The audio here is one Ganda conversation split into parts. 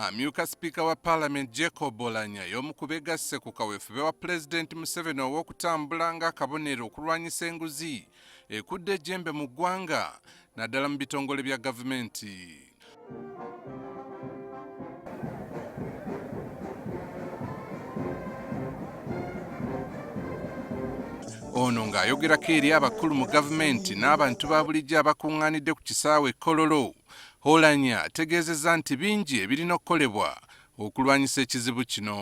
Amyuka Sipiika wa palamenti Jacob Oulanya y'omu ku beegasse ku kaweefube wa Presidenti Museveni ow'okutambula ng'akabonero okulwanyisa enguzi ekudde ejjembe mu ggwanga naddala mu bitongole bya gavumenti. Ono ng'ayogerako eri abakulu mu gavumenti n'abantu ba bulijjo abakuŋŋaanidde ku kisaawe Kololo. Oulanya ategeezezza nti bingi ebirina okukolebwa okulwanyisa ekizibu kino.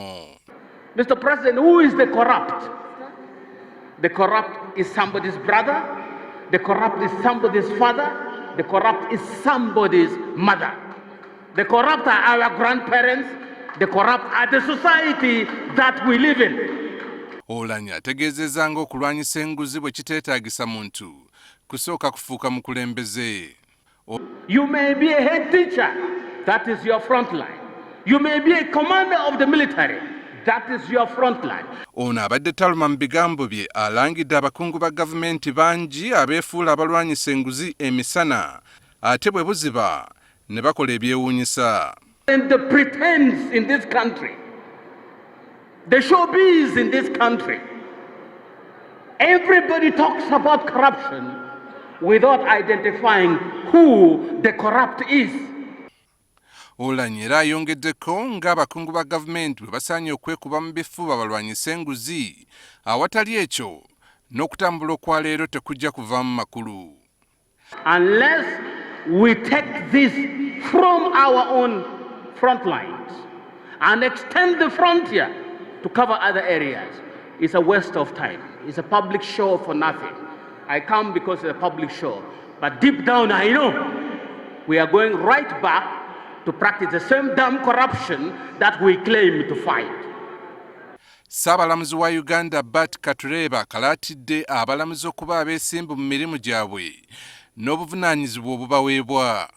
Mr. President, who is the corrupt? The corrupt is somebody's brother. The corrupt is somebody's father. The corrupt is somebody's mother. The corrupt are our grandparents. The corrupt are the society that we live in. Oulanya ategeezezza ng'okulwanyisa enguzi bwe kiteetaagisa muntu kusooka kufuuka mukulembeze. You may be a head teacher, that is your front line. You may be a commander of the military, that is your front line. Ono abadde taluma mu bigambo bye alangidde abakungu ba gavumenti bangi abeefuula abalwanyisa enguzi emisana ate bwe buziba ne bakola ebyewuunyisa. And the pretense in this country, the showbiz in this country, everybody talks about corruption without identifying who the corrupt is. Oulanya era ayongeddeko ng'abakungu ba gavumenti bwe basaanye okwekuba mu bifuba balwanyisa enguzi awatali ekyo n'okutambula okwa leero tekujja kuvaamu makulu. Unless we take this from our own front lines and extend the frontier to cover other areas, it's a waste of time. It's a public show for nothing. I come because it's a public show, but deep down I know we are going right back to practice the same damn corruption that we claim to fight. Saabalamuzi wa Uganda Bat Katureba kalaatidde abalamuzi okuba abeesimbu mu mirimu gyabwe n'obuvunaanyizibwa obubaweebwa.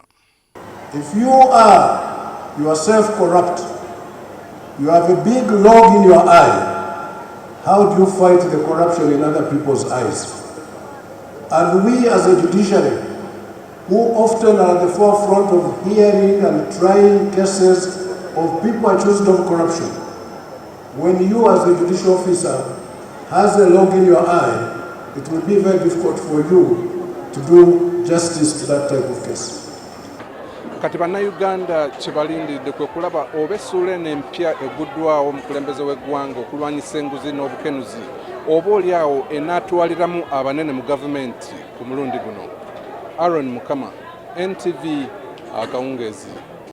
If you are yourself corrupt, you have a big log in your eye, how do you fight the corruption in other people's eyes? And we as a judiciary, who often are at the forefront of hearing and trying cases of people accused of corruption, when you as a judicial officer has a log in your eye, it will be very difficult for you to do justice to that type of case. Kati bannayuganda kye balindidde kwe kulaba oba essuula eno empya eguddwawo omukulembeze w'eggwanga okulwanyisa enguzi n'obukenuzi oba oliawo enaatwaliramu abanene mu gavumenti ku mulundi guno. Aaron Mukama, NTV, Akawungeezi.